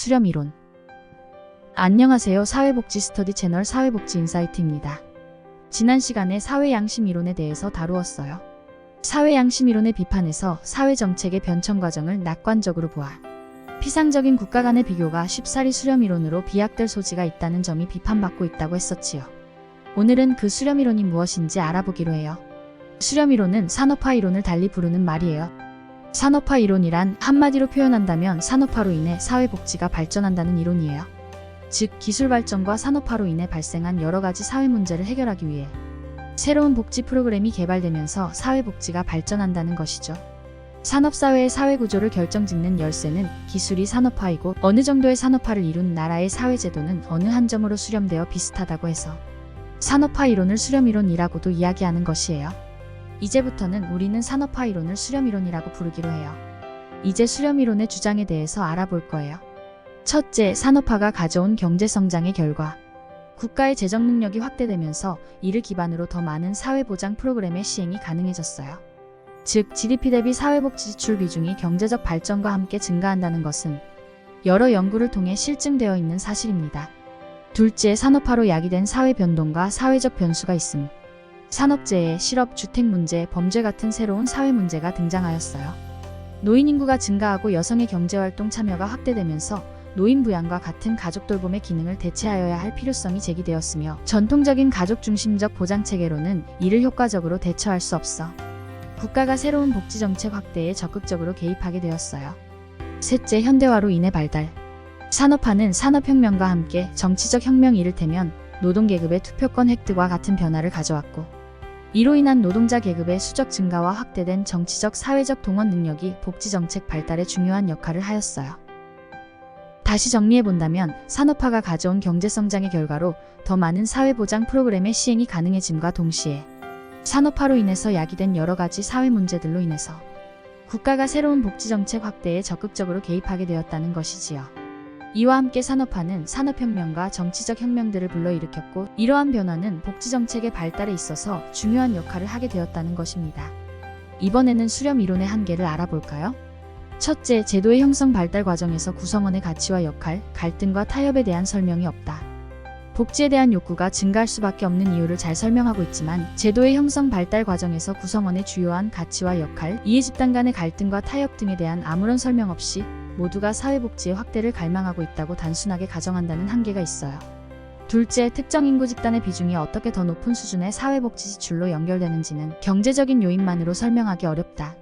수렴이론. 안녕하세요. 사회복지 스터디 채널 사회복지 인사이트입니다. 지난 시간에 사회양심이론에 대해서 다루었어요. 사회양심이론의 비판에서 사회정책의 변천 과정을 낙관적으로 보아 피상적인 국가 간의 비교가 쉽사리 수렴이론으로 비약될 소지가 있다는 점이 비판받고 있다고 했었지요. 오늘은 그 수렴이론이 무엇인지 알아보기로 해요. 수렴이론은 산업화 이론을 달리 부르는 말이에요. 산업화 이론이란 한마디로 표현한다면 산업화로 인해 사회복지가 발전한다는 이론이에요. 즉 기술 발전과 산업화로 인해 발생한 여러 가지 사회 문제를 해결하기 위해 새로운 복지 프로그램이 개발되면서 사회복지가 발전한다는 것이죠. 산업사회의 사회구조를 결정짓는 열쇠는 기술이 산업화이고 어느 정도의 산업화를 이룬 나라의 사회제도는 어느 한 점으로 수렴되어 비슷하다고 해서 산업화 이론을 수렴이론이라고도 이야기하는 것이에요. 이제부터는 우리는 산업화 이론을 수렴이론이라고 부르기로 해요. 이제 수렴이론의 주장에 대해서 알아볼 거예요. 첫째, 산업화가 가져온 경제성장의 결과 국가의 재정 능력이 확대되면서 이를 기반으로 더 많은 사회보장 프로그램의 시행이 가능해졌어요. 즉 GDP 대비 사회복지 지출 비중이 경제적 발전과 함께 증가한다는 것은 여러 연구를 통해 실증되어 있는 사실입니다. 둘째, 산업화로 야기된 사회 변동과 사회적 변수가 있음. 산업재해, 실업, 주택 문제, 범죄 같은 새로운 사회 문제가 등장하였어요. 노인 인구가 증가하고 여성의 경제활동 참여가 확대되면서 노인 부양과 같은 가족 돌봄의 기능을 대체하여야 할 필요성이 제기되었으며 전통적인 가족 중심적 보장체계로는 이를 효과적으로 대처할 수 없어 국가가 새로운 복지정책 확대에 적극적으로 개입하게 되었어요. 셋째, 현대화로 인해 발달. 산업화는 산업혁명과 함께 정치적 혁명, 이를테면 노동계급의 투표권 획득과 같은 변화를 가져왔고 이로 인한 노동자 계급의 수적 증가와 확대된 정치적 사회적 동원 능력이 복지정책 발달에 중요한 역할을 하였어요. 다시 정리해본다면 산업화가 가져온 경제성장의 결과로 더 많은 사회보장 프로그램의 시행이 가능해짐과 동시에 산업화로 인해서 야기된 여러 가지 사회 문제들로 인해서 국가가 새로운 복지정책 확대에 적극적으로 개입하게 되었다는 것이지요. 이와 함께 산업화는 산업혁명과 정치적 혁명들을 불러일으켰고 이러한 변화는 복지정책의 발달에 있어서 중요한 역할을 하게 되었다는 것입니다. 이번에는 수렴 이론의 한계를 알아볼까요? 첫째, 제도의 형성 발달 과정에서 구성원의 가치와 역할, 갈등과 타협에 대한 설명이 없다. 복지에 대한 욕구가 증가할 수밖에 없는 이유를 잘 설명하고 있지만 제도의 형성 발달 과정에서 구성원의 주요한 가치와 역할, 이해 집단 간의 갈등과 타협 등에 대한 아무런 설명 없이 모두가 사회복지의 확대를 갈망하고 있다고 단순하게 가정한다는 한계가 있어요. 둘째, 특정 인구 집단의 비중이 어떻게 더 높은 수준의 사회복지 지출로 연결되는지는 경제적인 요인만으로 설명하기 어렵다.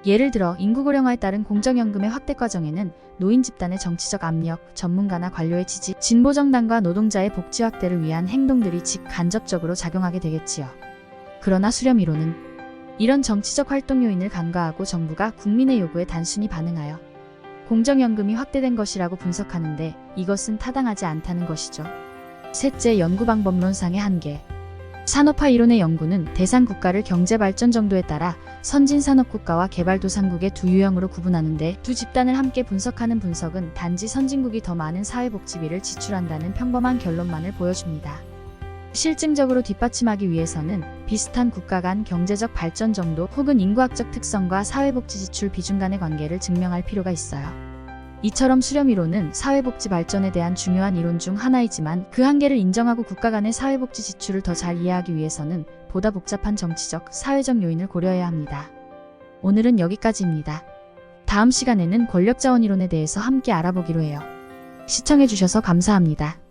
예를 들어 인구 고령화에 따른 공적연금의 확대 과정에는 노인 집단의 정치적 압력, 전문가나 관료의 지지, 진보정당과 노동자의 복지 확대를 위한 행동들이 직간접적으로 작용하게 되겠지요. 그러나 수렴 이론은 이런 정치적 활동 요인을 간과하고 정부가 국민의 요구에 단순히 반응하여 공적연금이 확대된 것이라고 분석하는데 이것은 타당하지 않다는 것이죠. 셋째, 연구방법론상의 한계. 산업화 이론의 연구는 대상 국가를 경제발전 정도에 따라 선진산업국가와 개발도상국의 두 유형으로 구분하는데 두 집단을 함께 분석하는 분석은 단지 선진국이 더 많은 사회복지비를 지출한다는 평범한 결론만을 보여줍니다. 실증적으로 뒷받침하기 위해서는 비슷한 국가 간 경제적 발전 정도 혹은 인구학적 특성과 사회복지 지출 비중 간의 관계를 증명할 필요가 있어요. 이처럼 수렴 이론은 사회복지 발전에 대한 중요한 이론 중 하나이지만 그 한계를 인정하고 국가 간의 사회복지 지출을 더 잘 이해하기 위해서는 보다 복잡한 정치적, 사회적 요인을 고려해야 합니다. 오늘은 여기까지입니다. 다음 시간에는 권력자원 이론에 대해서 함께 알아보기로 해요. 시청해주셔서 감사합니다.